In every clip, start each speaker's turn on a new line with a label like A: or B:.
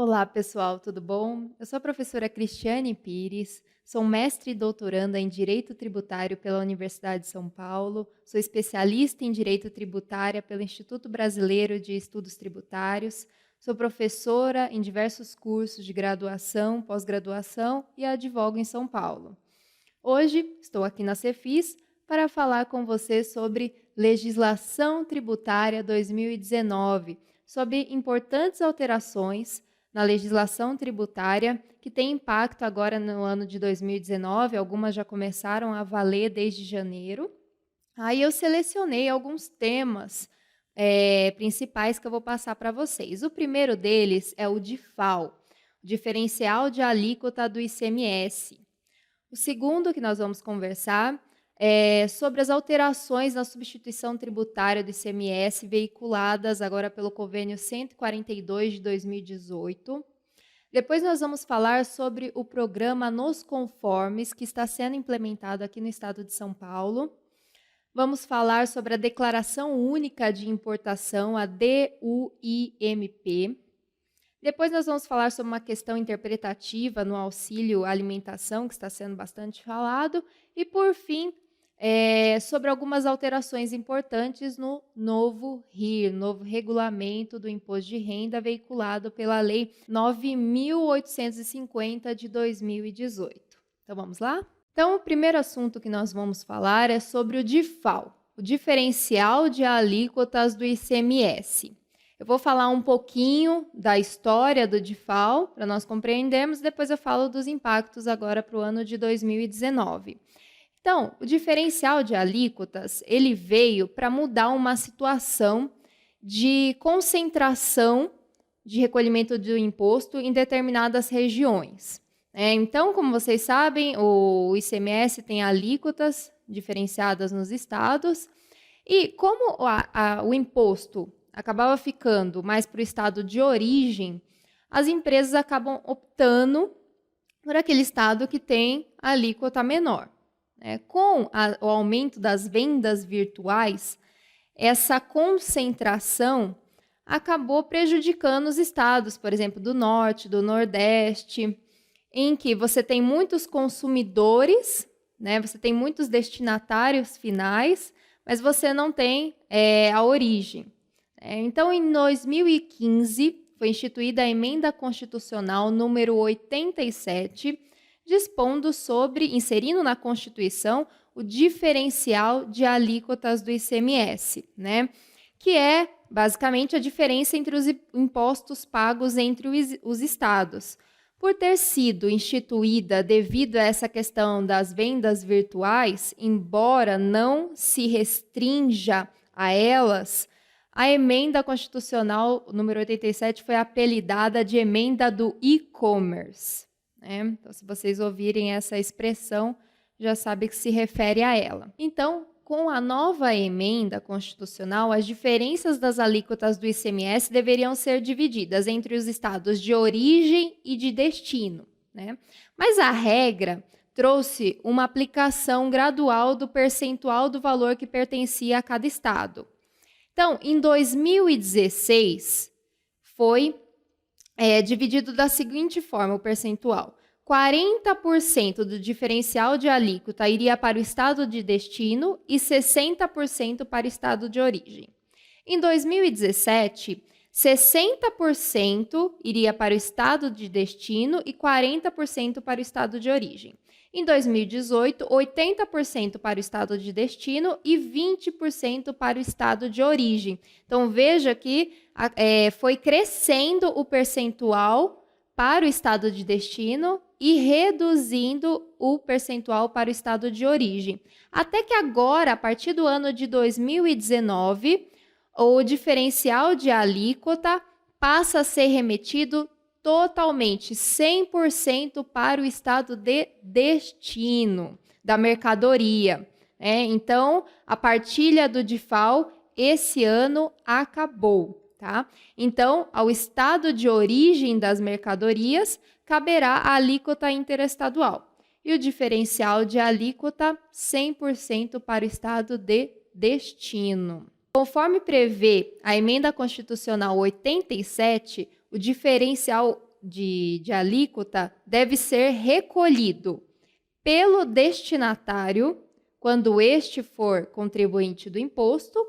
A: Olá, pessoal, tudo bom? Eu sou a professora Cristiane Pires, sou mestre e doutoranda em Direito Tributário pela Universidade de São Paulo, sou especialista em Direito Tributário pelo Instituto Brasileiro de Estudos Tributários, sou professora em diversos cursos de graduação, pós-graduação e advogo em São Paulo. Hoje estou aqui na Cefis para falar com você sobre Legislação Tributária 2019, sobre importantes alterações na legislação tributária que tem impacto agora no ano de 2019, algumas já começaram a valer desde janeiro. Aí eu selecionei alguns temas principais que eu vou passar para vocês. O primeiro deles é o DIFAL, Diferencial de Alíquota do ICMS. O segundo que nós vamos conversar é sobre as alterações na substituição tributária do ICMS veiculadas agora pelo Convênio 142 de 2018. Depois nós vamos falar sobre o programa Nos Conformes, que está sendo implementado aqui no estado de São Paulo. Vamos falar sobre a Declaração Única de Importação, a DUIMP. Depois nós vamos falar sobre uma questão interpretativa no auxílio alimentação, que está sendo bastante falado. E, por fim, sobre algumas alterações importantes no novo RIR, novo Regulamento do Imposto de Renda, veiculado pela Lei 9.850 de 2018. Então, vamos lá? Então, o primeiro assunto que nós vamos falar é sobre o DIFAL, o Diferencial de Alíquotas do ICMS. Eu vou falar um pouquinho da história do DIFAL, para nós compreendermos, depois eu falo dos impactos agora para o ano de 2019. Então, o diferencial de alíquotas, ele veio para mudar uma situação de concentração de recolhimento do imposto em determinadas regiões. Então, como vocês sabem, o ICMS tem alíquotas diferenciadas nos estados, e como o imposto acabava ficando mais para o estado de origem, as empresas acabam optando por aquele estado que tem a alíquota menor. Com o aumento das vendas virtuais, essa concentração acabou prejudicando os estados, por exemplo, do Norte, do Nordeste, em que você tem muitos consumidores, você tem muitos destinatários finais, mas você não tem a origem. Então, em 2015, foi instituída a Emenda Constitucional número 87, dispondo sobre, inserindo na Constituição, o diferencial de alíquotas do ICMS, que é, basicamente, a diferença entre os impostos pagos entre os estados. Por ter sido instituída devido a essa questão das vendas virtuais, embora não se restrinja a elas, a emenda constitucional número 87 foi apelidada de emenda do e-commerce. Então, se vocês ouvirem essa expressão, já sabe que se refere a ela. Então, com a nova emenda constitucional, as diferenças das alíquotas do ICMS deveriam ser divididas entre os estados de origem e de destino. Mas a regra trouxe uma aplicação gradual do percentual do valor que pertencia a cada estado. Então, em 2016, foi dividido da seguinte forma o percentual. 40% do diferencial de alíquota iria para o estado de destino e 60% para o estado de origem. Em 2017, 60% iria para o estado de destino e 40% para o estado de origem. Em 2018, 80% para o estado de destino e 20% para o estado de origem. Então, veja que foi crescendo o percentual para o estado de destino e reduzindo o percentual para o estado de origem. Até que agora, a partir do ano de 2019, o diferencial de alíquota passa a ser remetido totalmente, 100% para o estado de destino da mercadoria. Então, a partilha do DIFAL esse ano acabou. Então, ao estado de origem das mercadorias, caberá a alíquota interestadual. E o diferencial de alíquota, 100% para o estado de destino. Conforme prevê a Emenda Constitucional 87, o diferencial de alíquota deve ser recolhido pelo destinatário, quando este for contribuinte do imposto,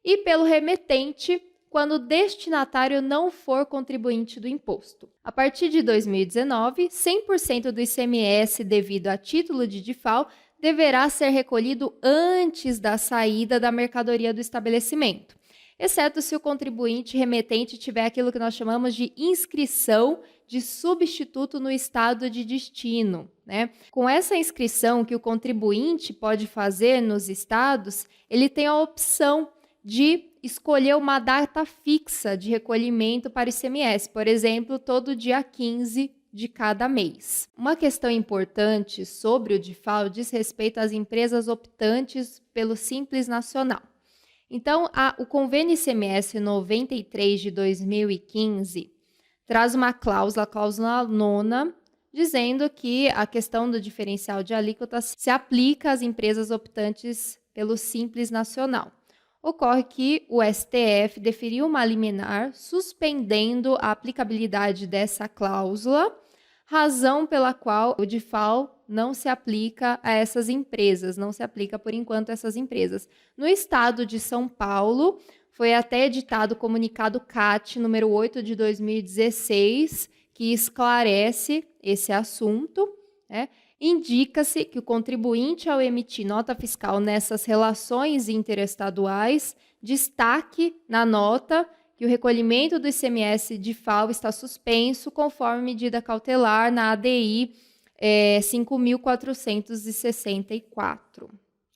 A: e pelo remetente, quando o destinatário não for contribuinte do imposto. A partir de 2019, 100% do ICMS devido a título de DIFAL deverá ser recolhido antes da saída da mercadoria do estabelecimento, exceto se o contribuinte remetente tiver aquilo que nós chamamos de inscrição de substituto no estado de destino, né? Com essa inscrição que o contribuinte pode fazer nos estados, ele tem a opção de escolher uma data fixa de recolhimento para ICMS, por exemplo, todo dia 15 de cada mês. Uma questão importante sobre o DIFAL diz respeito às empresas optantes pelo Simples Nacional. Então, o convênio ICMS 93 de 2015 traz uma cláusula, a cláusula 9ª, dizendo que a questão do diferencial de alíquota se aplica às empresas optantes pelo Simples Nacional. Ocorre que o STF deferiu uma liminar suspendendo a aplicabilidade dessa cláusula, razão pela qual o DIFAL não se aplica a essas empresas, não se aplica por enquanto a essas empresas. No estado de São Paulo, foi até editado o comunicado CAT número 8 de 2016, que esclarece esse assunto, né? Indica-se que o contribuinte, ao emitir nota fiscal nessas relações interestaduais, destaque na nota que o recolhimento do ICMS DIFAL está suspenso conforme medida cautelar na ADI 5.464,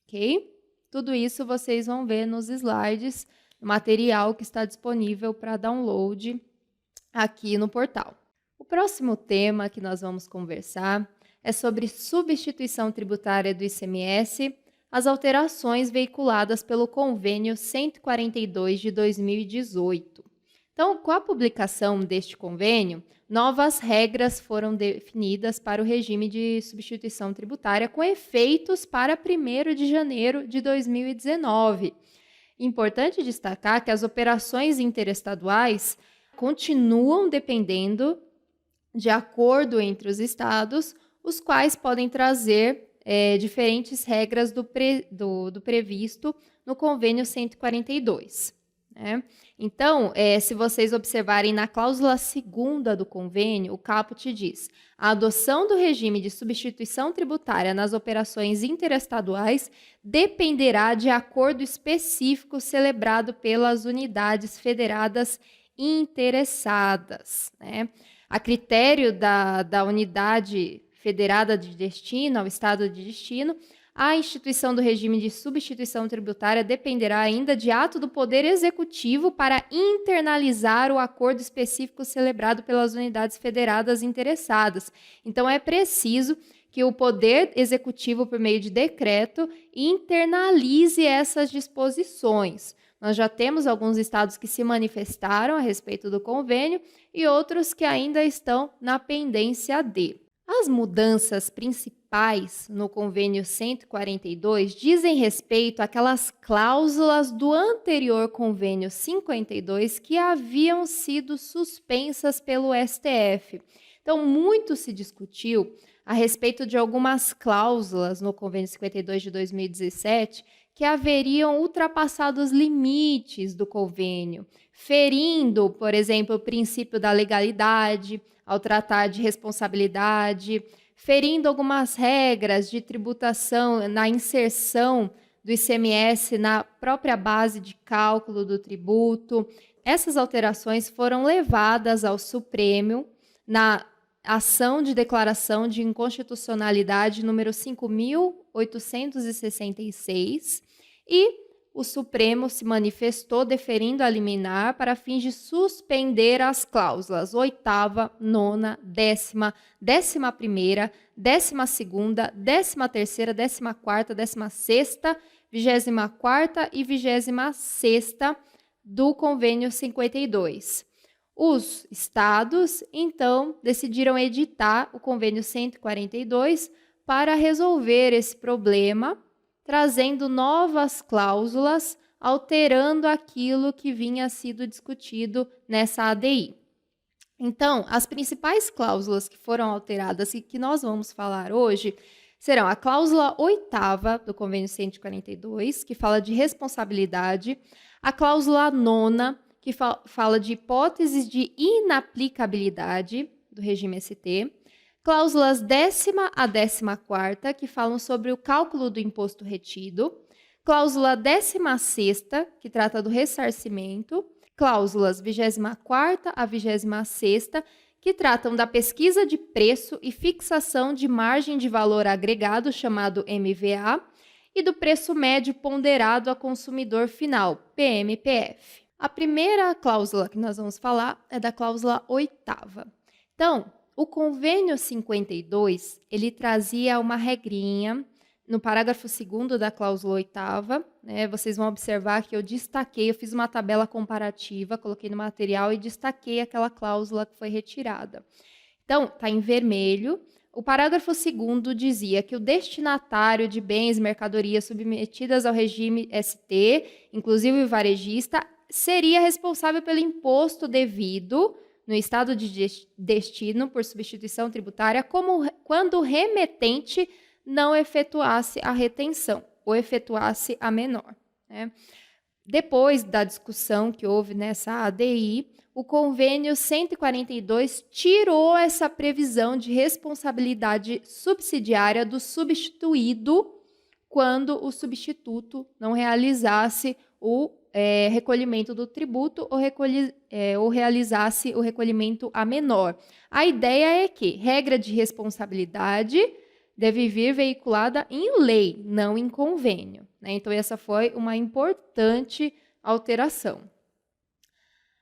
A: ok? Tudo isso vocês vão ver nos slides, no material que está disponível para download aqui no portal. O próximo tema que nós vamos conversar é sobre substituição tributária do ICMS, as alterações veiculadas pelo Convênio 142 de 2018. Então, com a publicação deste convênio, novas regras foram definidas para o regime de substituição tributária com efeitos para 1º de janeiro de 2019. Importante destacar que as operações interestaduais continuam dependendo de acordo entre os estados, os quais podem trazer diferentes regras do previsto no convênio 142. Né? Então, se vocês observarem na cláusula 2ª do convênio, o caput diz: a adoção do regime de substituição tributária nas operações interestaduais dependerá de acordo específico celebrado pelas unidades federadas interessadas. Né? A critério da unidade federada de destino, ao estado de destino, a instituição do regime de substituição tributária dependerá ainda de ato do Poder Executivo para internalizar o acordo específico celebrado pelas unidades federadas interessadas. Então, é preciso que o Poder Executivo, por meio de decreto, internalize essas disposições. Nós já temos alguns estados que se manifestaram a respeito do convênio e outros que ainda estão na pendência de. As mudanças principais no convênio 142 dizem respeito àquelas cláusulas do anterior convênio 52 que haviam sido suspensas pelo STF. Então, muito se discutiu a respeito de algumas cláusulas no convênio 52 de 2017 que haveriam ultrapassado os limites do convênio, ferindo, por exemplo, o princípio da legalidade, ao tratar de responsabilidade, ferindo algumas regras de tributação na inserção do ICMS na própria base de cálculo do tributo. Essas alterações foram levadas ao Supremo na ação de declaração de inconstitucionalidade número 5.866 e o Supremo se manifestou deferindo a liminar para fins de suspender as cláusulas 8ª, 9ª, 10ª, 11ª, 12ª, 13ª, 14ª, 16ª, 24ª e 26ª do convênio 52. Os estados, então, decidiram editar o convênio 142 para resolver esse problema, trazendo novas cláusulas, alterando aquilo que vinha sido discutido nessa ADI. Então, as principais cláusulas que foram alteradas e que nós vamos falar hoje serão a cláusula 8ª do Convênio 142, que fala de responsabilidade, a cláusula 9ª, que fala de hipóteses de inaplicabilidade do regime ST, cláusulas 10ª a 14ª, que falam sobre o cálculo do imposto retido, cláusula 16ª, que trata do ressarcimento, cláusulas 24ª a 26ª, que tratam da pesquisa de preço e fixação de margem de valor agregado, chamado MVA, e do preço médio ponderado a consumidor final, PMPF. A primeira cláusula que nós vamos falar é da cláusula 8ª. Então, o convênio 52, ele trazia uma regrinha no parágrafo 2º da cláusula 8ª, né, vocês vão observar que eu fiz uma tabela comparativa, coloquei no material e destaquei aquela cláusula que foi retirada. Então, está em vermelho. O parágrafo 2º dizia que o destinatário de bens e mercadorias submetidas ao regime ST, inclusive o varejista, seria responsável pelo imposto devido no estado de destino por substituição tributária, quando o remetente não efetuasse a retenção ou efetuasse a menor, né? Depois da discussão que houve nessa ADI, o convênio 142 tirou essa previsão de responsabilidade subsidiária do substituído quando o substituto não realizasse o recolhimento do tributo ou realizasse o recolhimento a menor. A ideia é que regra de responsabilidade deve vir veiculada em lei, não em convênio, né? Então, essa foi uma importante alteração.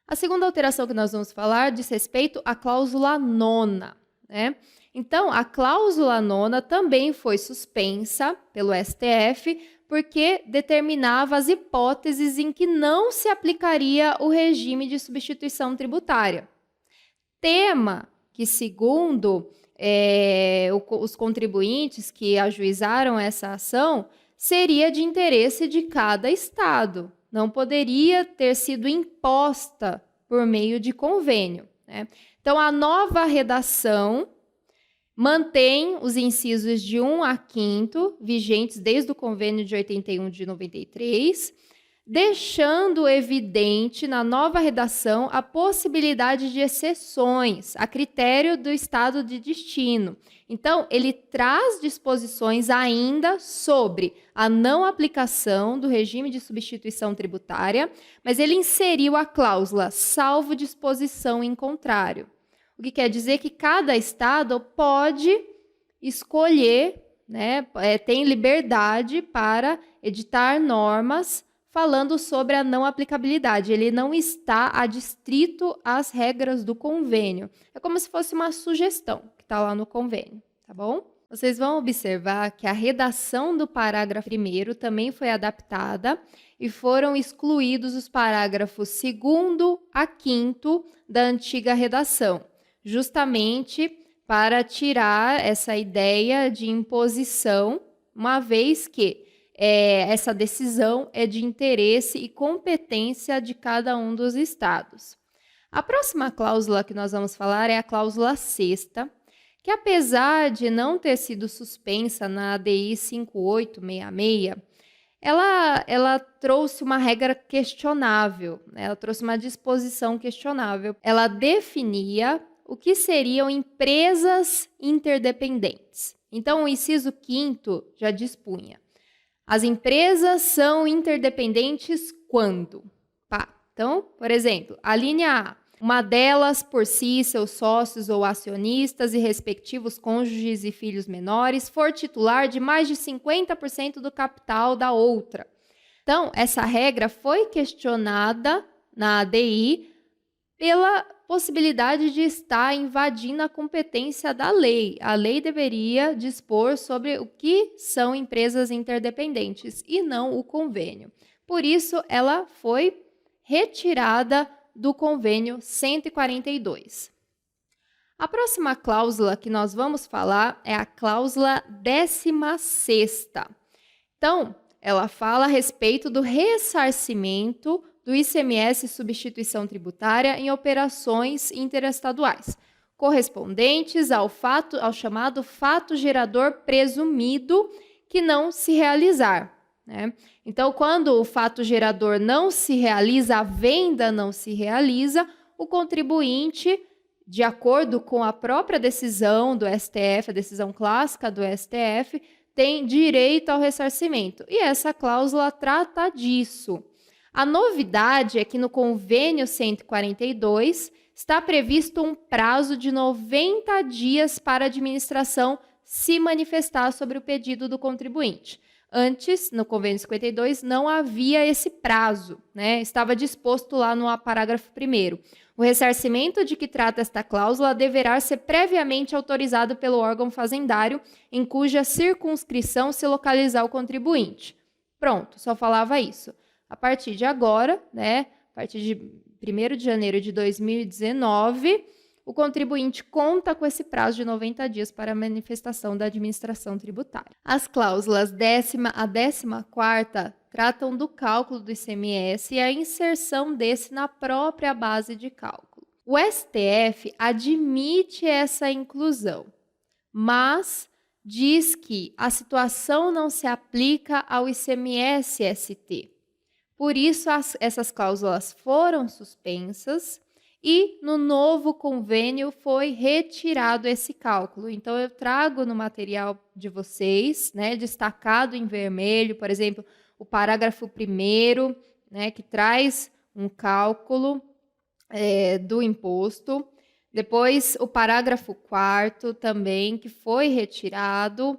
A: A segunda alteração que nós vamos falar diz respeito à cláusula 9ª, né? Então, a cláusula 9ª também foi suspensa pelo STF, porque determinava as hipóteses em que não se aplicaria o regime de substituição tributária. Tema que, segundo os contribuintes que ajuizaram essa ação, seria de interesse de cada estado, não poderia ter sido imposta por meio de convênio, né? Então, a nova redação mantém os incisos de 1 a 5º, vigentes desde o convênio de 81 de 93, deixando evidente na nova redação a possibilidade de exceções a critério do estado de destino. Então, ele traz disposições ainda sobre a não aplicação do regime de substituição tributária, mas ele inseriu a cláusula salvo disposição em contrário. O que quer dizer que cada estado pode escolher, né, tem liberdade para editar normas falando sobre a não aplicabilidade. Ele não está adstrito às regras do convênio. É como se fosse uma sugestão que está lá no convênio, tá bom? Vocês vão observar que a redação do parágrafo 1º também foi adaptada e foram excluídos os parágrafos 2º a 5º da antiga redação, justamente para tirar essa ideia de imposição, uma vez que essa decisão é de interesse e competência de cada um dos estados. A próxima cláusula que nós vamos falar é a cláusula 6ª, que apesar de não ter sido suspensa na ADI 5866, ela trouxe uma regra questionável, né? Ela trouxe uma disposição questionável. Ela definia o que seriam empresas interdependentes. Então, o inciso 5º já dispunha: as empresas são interdependentes quando? Então, por exemplo, a linha A, uma delas por si, seus sócios ou acionistas e respectivos cônjuges e filhos menores, for titular de mais de 50% do capital da outra. Então, essa regra foi questionada na ADI pela possibilidade de estar invadindo a competência da lei. A lei deveria dispor sobre o que são empresas interdependentes e não o convênio. Por isso, ela foi retirada do convênio 142. A próxima cláusula que nós vamos falar é a cláusula 16ª. Então, ela fala a respeito do ressarcimento do ICMS e substituição tributária em operações interestaduais, correspondentes ao chamado fato gerador presumido que não se realizar, né? Então, quando o fato gerador não se realiza, a venda não se realiza, o contribuinte, de acordo com a própria decisão do STF, a decisão clássica do STF, tem direito ao ressarcimento. E essa cláusula trata disso. A novidade é que no convênio 142 está previsto um prazo de 90 dias para a administração se manifestar sobre o pedido do contribuinte. Antes, no convênio 52, não havia esse prazo, né? Estava disposto lá no parágrafo 1º. O ressarcimento de que trata esta cláusula deverá ser previamente autorizado pelo órgão fazendário em cuja circunscrição se localizar o contribuinte. Pronto, só falava isso. A partir de agora, né, a partir de 1º de janeiro de 2019, o contribuinte conta com esse prazo de 90 dias para a manifestação da administração tributária. As cláusulas 10ª a 14ª tratam do cálculo do ICMS e a inserção desse na própria base de cálculo. O STF admite essa inclusão, mas diz que a situação não se aplica ao ICMS-ST. Por isso, essas cláusulas foram suspensas e no novo convênio foi retirado esse cálculo. Então, eu trago no material de vocês, né, destacado em vermelho, por exemplo, o parágrafo 1º, né, que traz um cálculo do imposto. Depois, o parágrafo 4º também, que foi retirado.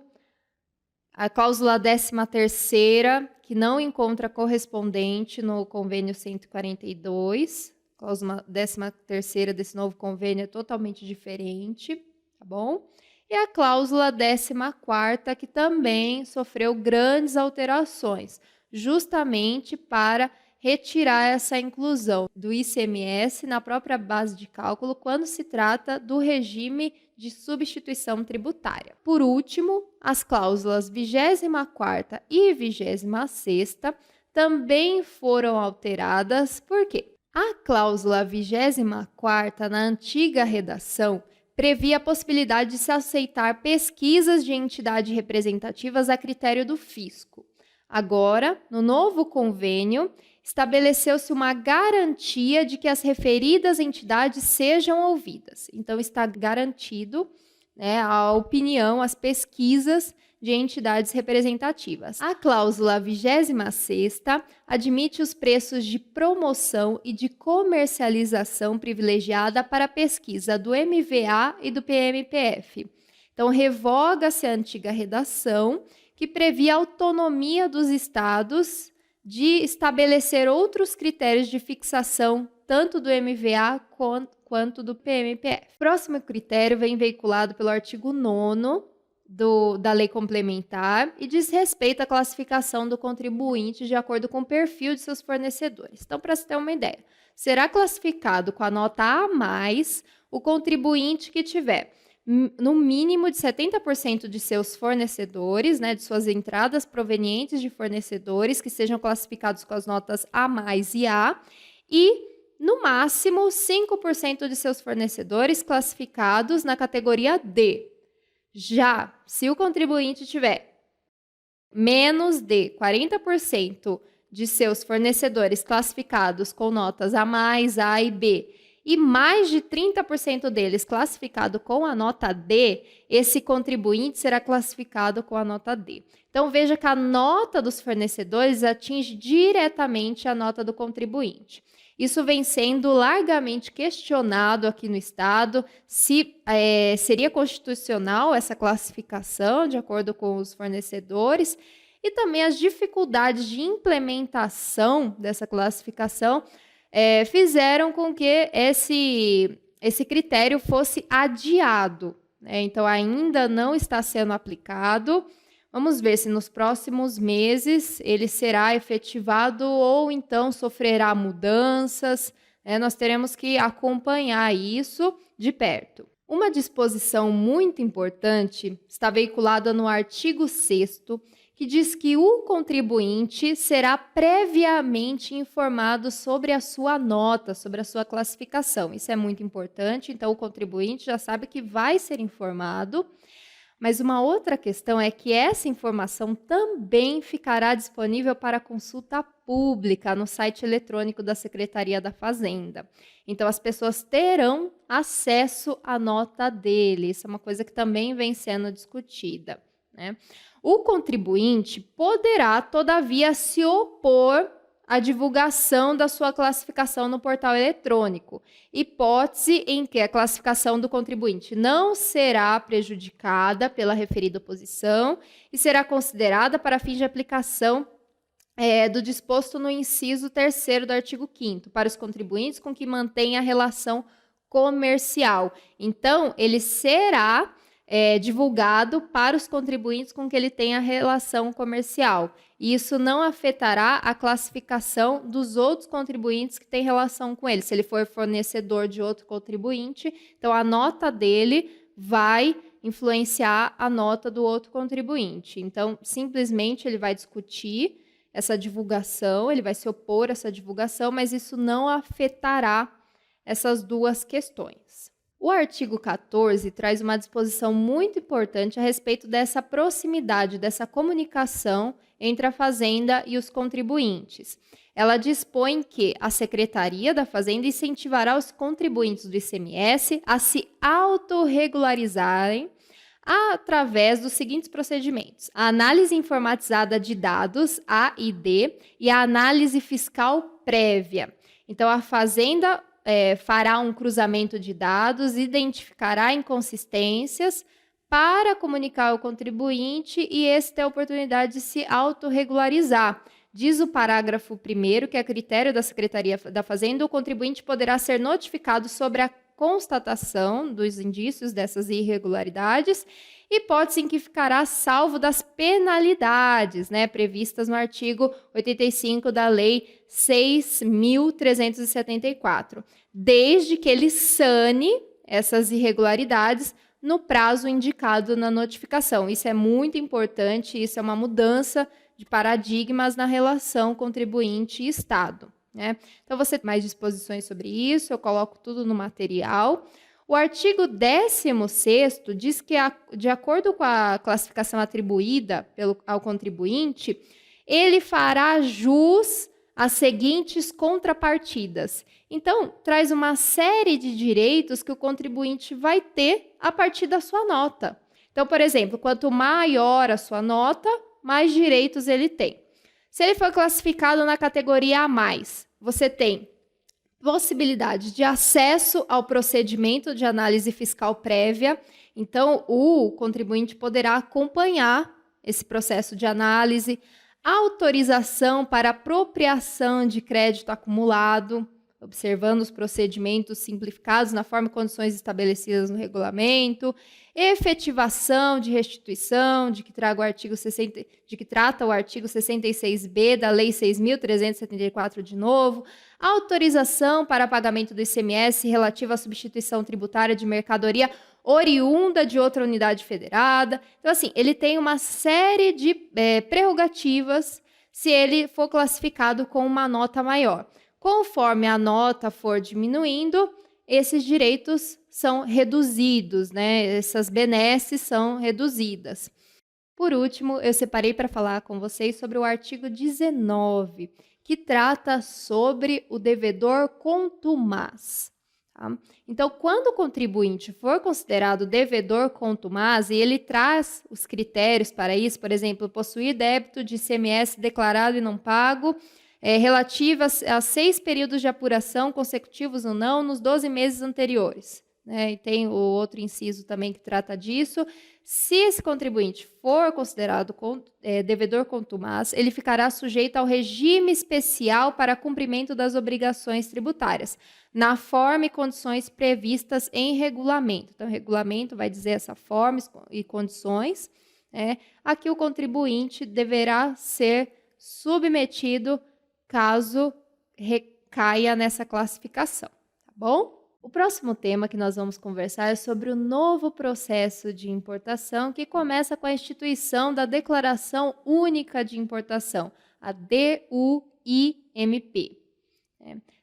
A: A cláusula 13ª, que não encontra correspondente no convênio 142. A cláusula 13ª desse novo convênio é totalmente diferente, tá bom? E a cláusula 14ª, que também sofreu grandes alterações, justamente para retirar essa inclusão do ICMS na própria base de cálculo quando se trata do regime de substituição tributária. Por último, as cláusulas 24ª e 26ª também foram alteradas. Por quê? A cláusula 24ª, na antiga redação, previa a possibilidade de se aceitar pesquisas de entidades representativas a critério do fisco. Agora, no novo convênio, estabeleceu-se uma garantia de que as referidas entidades sejam ouvidas. Então, está garantido, né, a opinião, as pesquisas de entidades representativas. A cláusula 26ª admite os preços de promoção e de comercialização privilegiada para a pesquisa do MVA e do PMPF. Então, revoga-se a antiga redação que previa a autonomia dos estados de estabelecer outros critérios de fixação, tanto do MVA quanto do PMPF. O próximo critério vem veiculado pelo artigo 9º da lei complementar e diz respeito à classificação do contribuinte de acordo com o perfil de seus fornecedores. Então, para você ter uma ideia, será classificado com a nota A+, o contribuinte que tiver no mínimo de 70% de seus fornecedores, né, de suas entradas provenientes de fornecedores que sejam classificados com as notas A+ e A, e no máximo 5% de seus fornecedores classificados na categoria D. Já, se o contribuinte tiver menos de 40% de seus fornecedores classificados com notas A+, A e B, e mais de 30% deles classificado com a nota D, esse contribuinte será classificado com a nota D. Então, veja que a nota dos fornecedores atinge diretamente a nota do contribuinte. Isso vem sendo largamente questionado aqui no Estado, se seria constitucional essa classificação de acordo com os fornecedores, e também as dificuldades de implementação dessa classificação fizeram com que esse critério fosse adiado, né? Então, ainda não está sendo aplicado. Vamos ver se nos próximos meses ele será efetivado ou então sofrerá mudanças, né? Nós teremos que acompanhar isso de perto. Uma disposição muito importante está veiculada no artigo 6º, que diz que o contribuinte será previamente informado sobre a sua nota, sobre a sua classificação. Isso é muito importante, então o contribuinte já sabe que vai ser informado. Mas uma outra questão é que essa informação também ficará disponível para consulta pública no site eletrônico da Secretaria da Fazenda. Então, as pessoas terão acesso à nota dele. Isso é uma coisa que também vem sendo discutida, né? O contribuinte poderá, todavia, se opor à divulgação da sua classificação no portal eletrônico, hipótese em que a classificação do contribuinte não será prejudicada pela referida oposição e será considerada para fins de aplicação do disposto no inciso 3º do artigo 5º, para os contribuintes com que mantenha relação comercial. Então, ele será divulgado para os contribuintes com que ele tenha relação comercial. E isso não afetará a classificação dos outros contribuintes que têm relação com ele. Se ele for fornecedor de outro contribuinte, então a nota dele vai influenciar a nota do outro contribuinte. Então, simplesmente ele vai discutir essa divulgação, ele vai se opor a essa divulgação, mas isso não afetará essas duas questões. O artigo 14 traz uma disposição muito importante a respeito dessa proximidade, dessa comunicação entre a Fazenda e os contribuintes. Ela dispõe que a Secretaria da Fazenda incentivará os contribuintes do ICMS a se autorregularizarem através dos seguintes procedimentos: a análise informatizada de dados, AID, e a análise fiscal prévia. Então, a Fazenda fará um cruzamento de dados, identificará inconsistências para comunicar ao contribuinte e esse ter a oportunidade de se autorregularizar. Diz o parágrafo 1º que, a critério da Secretaria da Fazenda, o contribuinte poderá ser notificado sobre a constatação dos indícios dessas irregularidades, hipótese em que ficará salvo das penalidades, previstas no artigo 85 da Lei 6.374, desde que ele sane essas irregularidades no prazo indicado na notificação. Isso é muito importante, isso é uma mudança de paradigmas na relação contribuinte e Estado, Então, você tem mais disposições sobre isso, eu coloco tudo no material. O artigo 16º diz que, de acordo com a classificação atribuída ao contribuinte, ele fará jus às seguintes contrapartidas. Então, traz uma série de direitos que o contribuinte vai ter a partir da sua nota. Então, por exemplo, quanto maior a sua nota, mais direitos ele tem. Se ele for classificado na categoria A+, você tem possibilidade de acesso ao procedimento de análise fiscal prévia. Então, o contribuinte poderá acompanhar esse processo de análise, autorização para apropriação de crédito acumulado, observando os procedimentos simplificados na forma e condições estabelecidas no regulamento, efetivação de restituição, de que trata o artigo 66B da Lei 6.374 de novo, autorização para pagamento do ICMS relativa à substituição tributária de mercadoria oriunda de outra unidade federada. Então, assim, ele tem uma série de prerrogativas se ele for classificado com uma nota maior. Conforme a nota for diminuindo, esses direitos são reduzidos, Essas benesses são reduzidas. Por último, eu separei para falar com vocês sobre o artigo 19, que trata sobre o devedor contumaz. Tá? Então, quando o contribuinte for considerado devedor contumaz, e ele traz os critérios para isso, por exemplo, possuir débito de ICMS declarado e não pago, relativas a 6 períodos de apuração consecutivos ou não nos 12 meses anteriores. E tem o outro inciso também que trata disso. Se esse contribuinte for considerado devedor contumaz, ele ficará sujeito ao regime especial para cumprimento das obrigações tributárias, na forma e condições previstas em regulamento. Então, o regulamento vai dizer essa forma e condições. Aqui o contribuinte deverá ser submetido caso recaia nessa classificação, tá bom? O próximo tema que nós vamos conversar é sobre o novo processo de importação que começa com a instituição da Declaração Única de Importação, a DUIMP.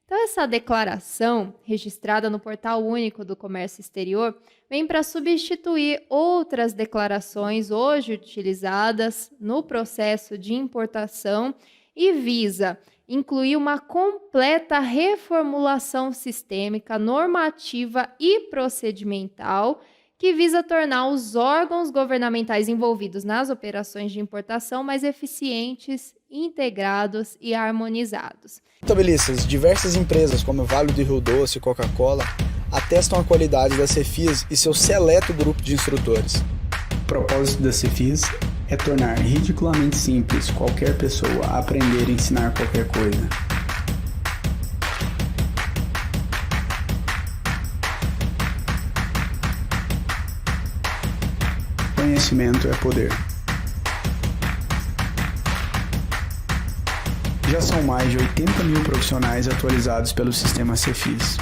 A: Então, essa declaração, registrada no Portal Único do Comércio Exterior, vem para substituir outras declarações hoje utilizadas no processo de importação e visa incluir uma completa reformulação sistêmica, normativa e procedimental que visa tornar os órgãos governamentais envolvidos nas operações de importação mais eficientes, integrados e harmonizados.
B: Contabilistas, diversas empresas como Vale do Rio Doce e Coca-Cola atestam a qualidade da Cefis e seu seleto grupo de instrutores.
C: O propósito da Cefis é tornar ridiculamente simples qualquer pessoa a aprender e ensinar qualquer coisa. Conhecimento é poder. Já são mais de 80 mil profissionais atualizados pelo sistema Cefis.